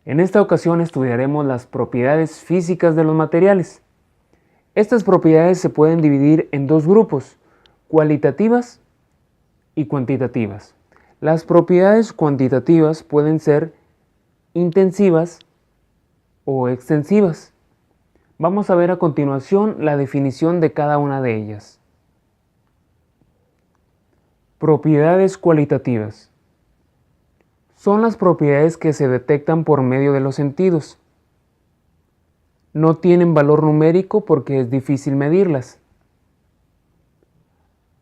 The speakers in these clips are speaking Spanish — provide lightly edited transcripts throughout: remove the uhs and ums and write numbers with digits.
En esta ocasión estudiaremos las propiedades físicas de los materiales. Estas propiedades se pueden dividir en dos grupos, cualitativas y cuantitativas. Las propiedades cuantitativas pueden ser intensivas o extensivas. Vamos a ver a continuación la definición de cada una de ellas. Propiedades cualitativas. Son las propiedades que se detectan por medio de los sentidos. No tienen valor numérico porque es difícil medirlas.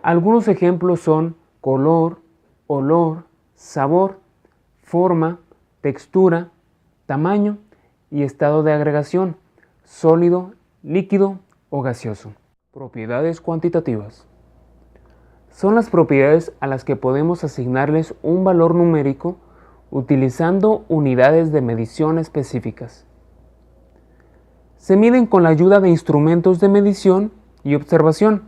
Algunos ejemplos son color, olor, sabor, forma, textura, tamaño y estado de agregación, sólido, líquido o gaseoso. Propiedades cuantitativas. Son las propiedades a las que podemos asignarles un valor numérico utilizando unidades de medición específicas. Se miden con la ayuda de instrumentos de medición y observación.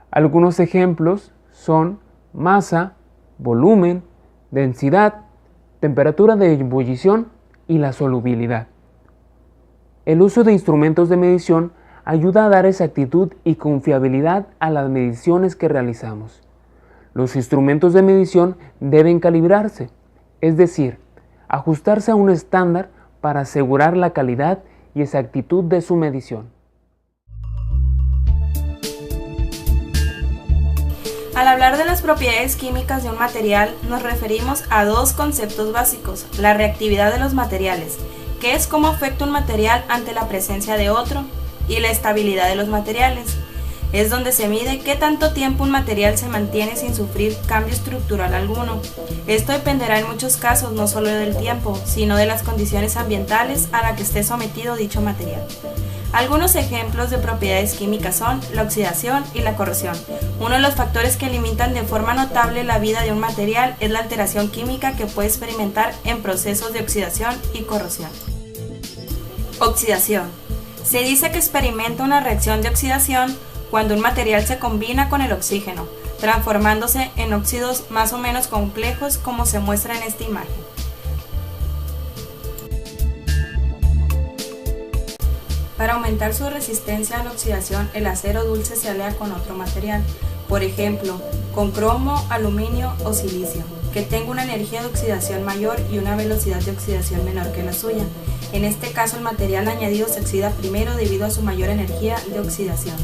Algunos ejemplos son masa, volumen, densidad, temperatura de ebullición y la solubilidad. El uso de instrumentos de medición ayuda a dar exactitud y confiabilidad a las mediciones que realizamos. Los instrumentos de medición deben calibrarse, es decir, ajustarse a un estándar para asegurar la calidad y exactitud de su medición. Al hablar de las propiedades químicas de un material, nos referimos a dos conceptos básicos: la reactividad de los materiales, que es cómo afecta un material ante la presencia de otro, y la estabilidad de los materiales. Es donde se mide qué tanto tiempo un material se mantiene sin sufrir cambio estructural alguno. Esto dependerá en muchos casos no solo del tiempo, sino de las condiciones ambientales a las que esté sometido dicho material. Algunos ejemplos de propiedades químicas son la oxidación y la corrosión. Uno de los factores que limitan de forma notable la vida de un material es la alteración química que puede experimentar en procesos de oxidación y corrosión. Oxidación. Se dice que experimenta una reacción de oxidación cuando un material se combina con el oxígeno, transformándose en óxidos más o menos complejos como se muestra en esta imagen. Para aumentar su resistencia a la oxidación, el acero dulce se alea con otro material, por ejemplo, con cromo, aluminio o silicio, que tenga una energía de oxidación mayor y una velocidad de oxidación menor que la suya. En este caso, el material añadido se oxida primero debido a su mayor energía de oxidación.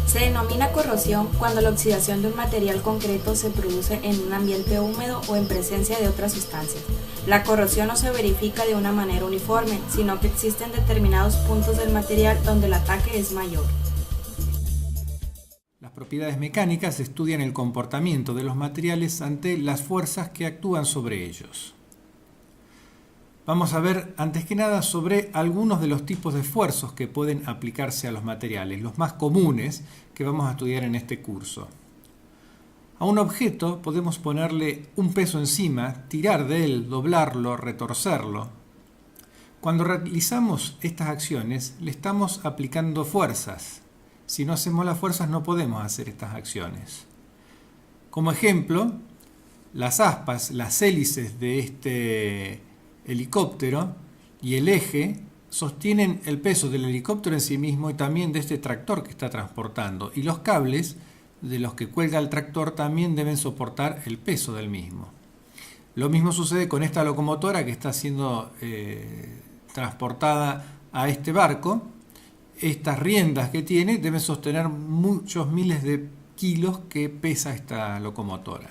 Se denomina corrosión cuando la oxidación de un material concreto se produce en un ambiente húmedo o en presencia de otras sustancias. La corrosión no se verifica de una manera uniforme, sino que existen determinados puntos del material donde el ataque es mayor. Las propiedades mecánicas estudian el comportamiento de los materiales ante las fuerzas que actúan sobre ellos. Vamos a ver, antes que nada, sobre algunos de los tipos de esfuerzos que pueden aplicarse a los materiales, los más comunes que vamos a estudiar en este curso. A un objeto podemos ponerle un peso encima, tirar de él, doblarlo, retorcerlo. Cuando realizamos estas acciones, le estamos aplicando fuerzas. Si no hacemos las fuerzas, no podemos hacer estas acciones. Como ejemplo, las aspas, las hélices de este helicóptero y el eje sostienen el peso del helicóptero en sí mismo y también de este tractor que está transportando, y los cables de los que cuelga el tractor también deben soportar el peso del mismo. Lo mismo sucede con esta locomotora que está siendo transportada a este barco. Estas riendas que tiene deben sostener muchos miles de kilos que pesa esta locomotora.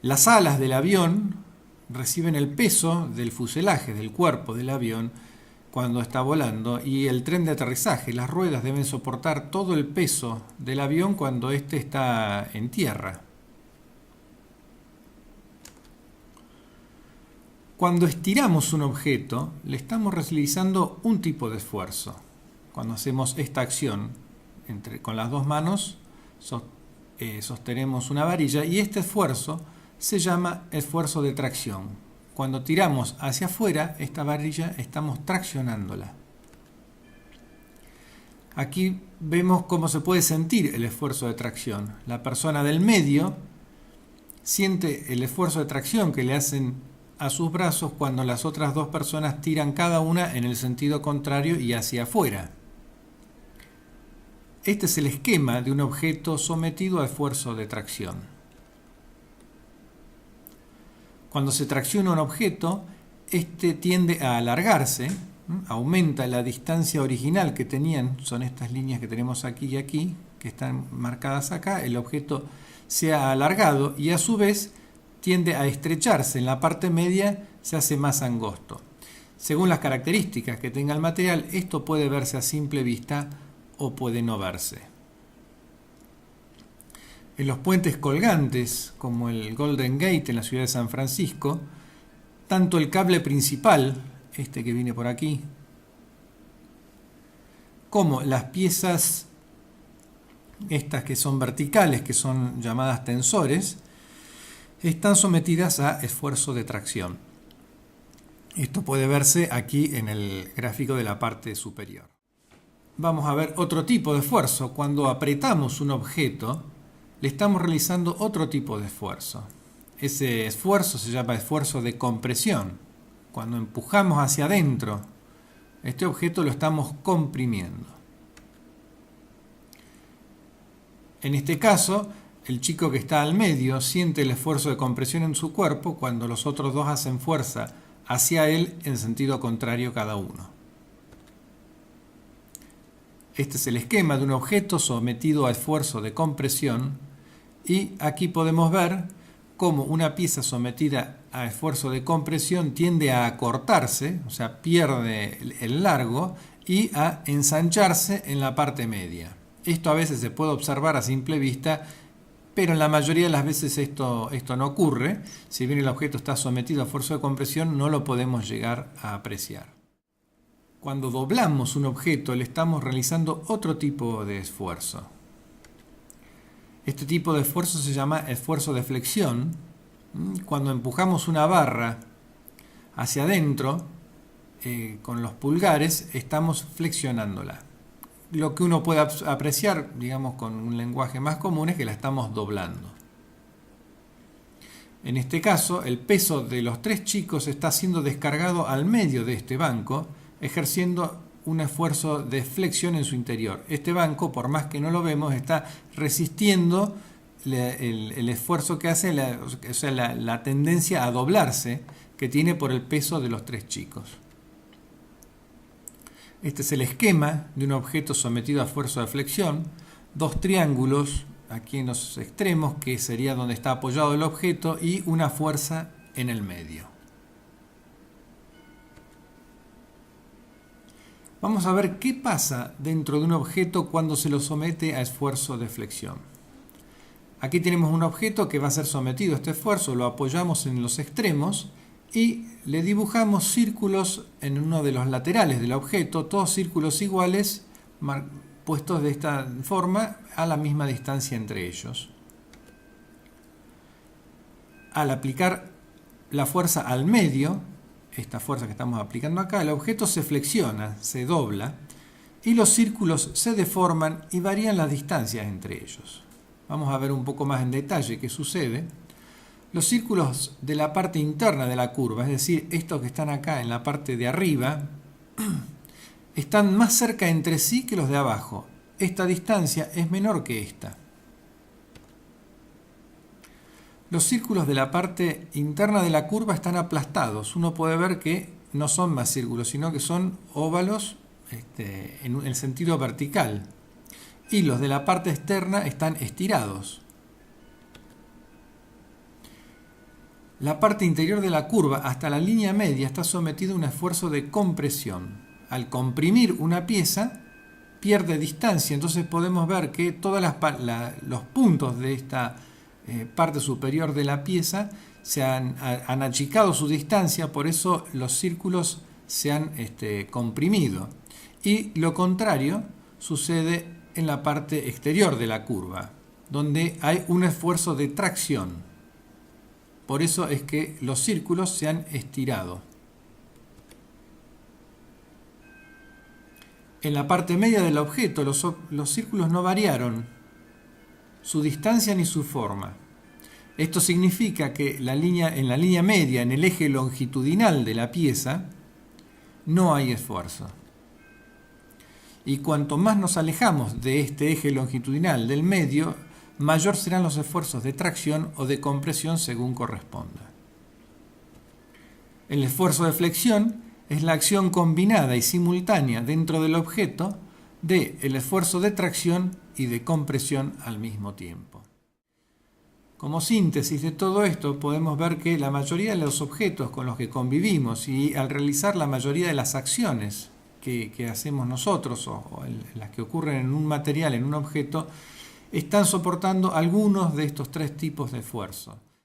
Las alas del avión reciben el peso del fuselaje, del cuerpo del avión cuando está volando, y el tren de aterrizaje, las ruedas deben soportar todo el peso del avión cuando éste está en tierra. Cuando estiramos un objeto, le estamos realizando un tipo de esfuerzo. Cuando hacemos esta acción con las dos manos, sostenemos una varilla, y este esfuerzo se llama esfuerzo de tracción. Cuando tiramos hacia afuera esta varilla, estamos traccionándola. Aquí vemos cómo se puede sentir el esfuerzo de tracción. La persona del medio siente el esfuerzo de tracción que le hacen a sus brazos cuando las otras dos personas tiran cada una en el sentido contrario y hacia afuera. Este es el esquema de un objeto sometido a esfuerzo de tracción. Cuando se tracciona un objeto, este tiende a alargarse, aumenta la distancia original que tenían, son estas líneas que tenemos aquí y aquí, que están marcadas acá, el objeto se ha alargado y a su vez tiende a estrecharse, en la parte media se hace más angosto. Según las características que tenga el material, esto puede verse a simple vista o puede no verse. En los puentes colgantes, como el Golden Gate en la ciudad de San Francisco, tanto el cable principal, este que viene por aquí, como las piezas estas que son verticales, que son llamadas tensores, están sometidas a esfuerzo de tracción. Esto puede verse aquí en el gráfico de la parte superior. Vamos a ver otro tipo de esfuerzo. Cuando apretamos un objeto, le estamos realizando otro tipo de esfuerzo. Ese esfuerzo se llama esfuerzo de compresión. Cuando empujamos hacia adentro, este objeto lo estamos comprimiendo. En este caso, el chico que está al medio siente el esfuerzo de compresión en su cuerpo cuando los otros dos hacen fuerza hacia él en sentido contrario cada uno. Este es el esquema de un objeto sometido a esfuerzo de compresión y aquí podemos ver cómo una pieza sometida a esfuerzo de compresión tiende a acortarse, o sea, pierde el largo y a ensancharse en la parte media. Esto a veces se puede observar a simple vista, pero en la mayoría de las veces esto no ocurre. Si bien el objeto está sometido a esfuerzo de compresión, no lo podemos llegar a apreciar. Cuando doblamos un objeto, le estamos realizando otro tipo de esfuerzo. Este tipo de esfuerzo se llama esfuerzo de flexión. Cuando empujamos una barra hacia adentro, con los pulgares, estamos flexionándola. Lo que uno puede apreciar, digamos, con un lenguaje más común, es que la estamos doblando. En este caso, el peso de los tres chicos está siendo descargado al medio de este banco, ejerciendo un esfuerzo de flexión en su interior. Este banco, por más que no lo vemos, está resistiendo el esfuerzo que hace, la tendencia a doblarse que tiene por el peso de los tres chicos. Este es el esquema de un objeto sometido a esfuerzo de flexión. Dos triángulos aquí en los extremos, que sería donde está apoyado el objeto, y una fuerza en el medio. Vamos a ver qué pasa dentro de un objeto cuando se lo somete a esfuerzo de flexión. Aquí tenemos un objeto que va a ser sometido a este esfuerzo, lo apoyamos en los extremos y le dibujamos círculos en uno de los laterales del objeto, todos círculos iguales, puestos de esta forma a la misma distancia entre ellos. Al aplicar la fuerza al medio, esta fuerza que estamos aplicando acá, el objeto se flexiona, se dobla, y los círculos se deforman y varían las distancias entre ellos. Vamos a ver un poco más en detalle qué sucede. Los círculos de la parte interna de la curva, es decir, estos que están acá en la parte de arriba, están más cerca entre sí que los de abajo. Esta distancia es menor que esta. Los círculos de la parte interna de la curva están aplastados. Uno puede ver que no son más círculos, sino que son óvalos en el sentido vertical. Y los de la parte externa están estirados. La parte interior de la curva hasta la línea media está sometida a un esfuerzo de compresión. Al comprimir una pieza, pierde distancia. Entonces podemos ver que todos los puntos de esta parte superior de la pieza se han achicado su distancia, por eso los círculos se han comprimido. Y lo contrario sucede en la parte exterior de la curva, donde hay un esfuerzo de tracción. Por eso es que los círculos se han estirado. En la parte media del objeto los círculos no variaron su distancia ni su forma. Esto significa que en la línea media, en el eje longitudinal de la pieza, no hay esfuerzo. Y cuanto más nos alejamos de este eje longitudinal del medio, mayor serán los esfuerzos de tracción o de compresión según corresponda. El esfuerzo de flexión es la acción combinada y simultánea dentro del objeto del esfuerzo de tracción y de compresión al mismo tiempo. Como síntesis de todo esto, podemos ver que la mayoría de los objetos con los que convivimos y al realizar la mayoría de las acciones que hacemos nosotros o las que ocurren en un material, en un objeto, están soportando algunos de estos tres tipos de esfuerzo.